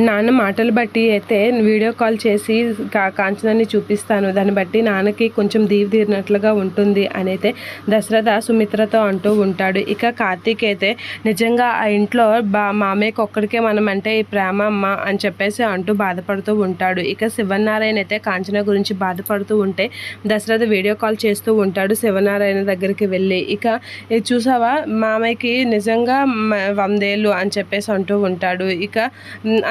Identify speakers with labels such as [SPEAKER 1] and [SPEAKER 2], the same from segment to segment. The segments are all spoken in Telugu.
[SPEAKER 1] నాన్న మాటలు బట్టి అయితే వీడియో కాల్ చేసి కాంచనాన్ని చూపిస్తాను, దాన్ని బట్టి నాన్నకి కొంచెం దీవి తీరినట్లుగా ఉంటుంది అని అయితే దశరథ సుమిత్రతో అంటూ ఉంటాడు. ఇక కార్తీక్ అయితే నిజంగా ఆ ఇంట్లో మామయ్యకి ఒక్కడికే మనం అంటే ఈ ప్రేమ అమ్మ అని చెప్పేసి అంటూ బాధపడుతూ ఉంటాడు. ఇక శివనారాయణ అయితే కాంచన గురించి బాధపడుతూ ఉంటే దశరథ వీడియో కాల్ చేస్తూ ఉంటాడు శివనారాయణ దగ్గరికి వెళ్ళి. ఇక చూసావా మామయ్యకి నిజంగా 100 ఏళ్ళు అని చెప్పేసి అంటూ ఉంటాడు. ఇక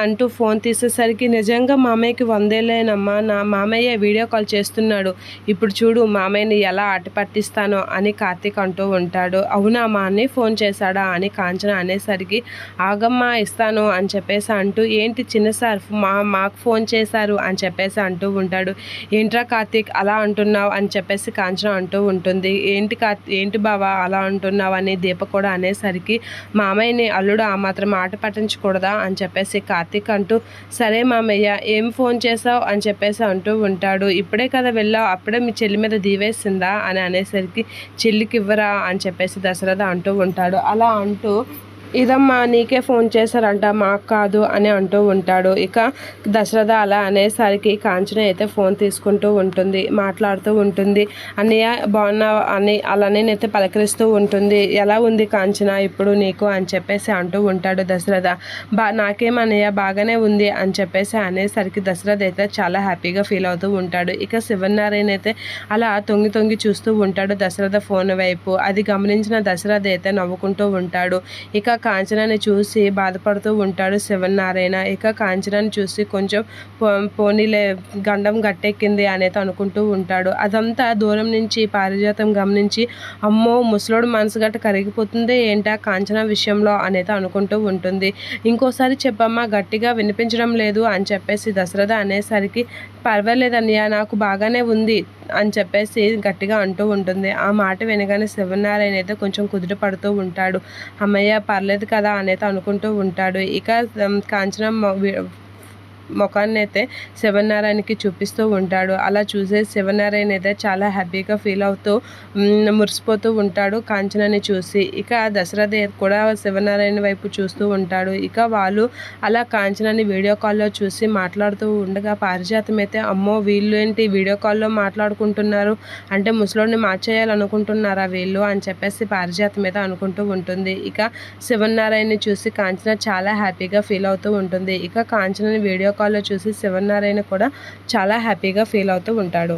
[SPEAKER 1] అంటూ ఫోన్ తీసేసరికి నిజంగా మామయ్యకి 100 ఏళ్ళేనమ్మా, నా మామయ్య వీడియో కాల్ చేస్తున్నాడు, ఇప్పుడు చూడు మామయ్యని ఎలా ఆట పట్టిస్తానో అని కార్తీక్ అంటూ ఉంటాడు. అవునా మా అన్నయ్య ఫోన్ చేశాడా అని కాంచన అనేసరికి ఆగమ్మా ఇస్తాను అని చెప్పేసి అంటూ ఏంటి చిన్న సార్ మాకు ఫోన్ చేశారు అని చెప్పేసి అంటూ ఉంటాడు. ఏంట్రా కార్తీక్ అలా అంటున్నావు అని చెప్పేసి కాంచన అంటూ ఉంటుంది. ఏంటి బావా అలా అంటున్నావు అని దీప కూడా అనేసరికి మామయ్యని అల్లుడు ఆ మాత్రం ఆట పట్టించకూడదా అని చెప్పేసి కార్తీక్ అంటూ సరే మామయ్య ఏం ఫోన్ చేసావు అని చెప్పేసి అంటూ ఉంటాడు. ఇప్పుడే కదా వెళ్ళావు, అప్పుడే మీ చెల్లి మీద దీవేసిందా అని అనేసరికి చెల్లికి ఇవ్వరా అని చెప్పేసి దశరథ అంటూ ఉంటాడు. అలా అంటూ ఇదమ్మా నీకే ఫోన్ చేశారంట మాకు కాదు అని అంటూ ఉంటాడు. ఇక దశరథ అలా అనేసరికి కాంచన అయితే ఫోన్ తీసుకుంటూ ఉంటుంది, మాట్లాడుతూ ఉంటుంది. అన్నయ్య బాగున్నావు అని అలానే అయితే పలకరిస్తూ ఉంటుంది. ఎలా ఉంది కాంచన ఇప్పుడు నీకు అని చెప్పేసి అంటూ ఉంటాడు దశరథ. నాకేమన్నయ్య బాగానే ఉంది అని చెప్పేసి అనేసరికి దశరథ అయితే చాలా హ్యాపీగా ఫీల్ అవుతూ ఉంటాడు. ఇక శివనారాయణ అయితే అలా తొంగి తొంగి చూస్తూ ఉంటాడు దశరథ ఫోన్ వైపు. అది గమనించిన దశరథ అయితే నవ్వుకుంటూ ఉంటాడు. ఇక కాంచనాన్ని చూసి బాధపడుతూ ఉంటాడు శివనారాయణ. ఇక కాంచనాన్ని చూసి కొంచెం పోనీలే గండం గట్టెక్కింది అనేది అనుకుంటూ ఉంటాడు. అదంతా దూరం నుంచి పారిజాతం గమనించి అమ్మో ముసలోడు మనసు గట్ట కరిగిపోతుంది ఏంటా కాంచన విషయంలో అనేది అనుకుంటూ ఉంటుంది. ఇంకోసారి చెప్పమ్మా గట్టిగా వినిపించడం లేదు అని చెప్పేసి దశరథ అనేసరికి పర్వాలేదన్నయ్య నాకు బాగానే ఉంది అని చెప్పేసి గట్టిగా అంటూ ఉంటుంది. ఆ మాట వినగానే శివనారాయణ అయితే కొంచెం కుదుట పడుతూ ఉంటాడు. అమ్మయ్య పర్లేదు కదా అనేది అనుకుంటూ ఉంటాడు. ఇక కాంచన ముఖాన్ని అయితే శివనారాయణకి చూపిస్తూ ఉంటాడు. అలా చూసే శివనారాయణ అయితే చాలా హ్యాపీగా ఫీల్ అవుతూ మురిసిపోతూ ఉంటాడు కాంచనాన్ని చూసి. ఇక దశరథ కూడా శివనారాయణ వైపు చూస్తూ ఉంటాడు. ఇక వాళ్ళు అలా కాంచనాన్ని వీడియో కాల్లో చూసి మాట్లాడుతూ ఉండగా పారిజాతం అయితే అమ్మో వీళ్ళు ఏంటి వీడియో కాల్లో మాట్లాడుకుంటున్నారు, అంటే ముసలోడిని మార్చేయాలనుకుంటున్నారా వీళ్ళు అని చెప్పేసి పారిజాతం మీద అనుకుంటూ ఉంటుంది. ఇక శివనారాయణని చూసి కాంచన చాలా హ్యాపీగా ఫీల్ అవుతూ ఉంటుంది. ఇక కాంచనని వీడియో కాల్లో చూసి శివనారాయణ కూడా చాలా హ్యాపీగా ఫీల్ అవుతూ ఉంటాడు.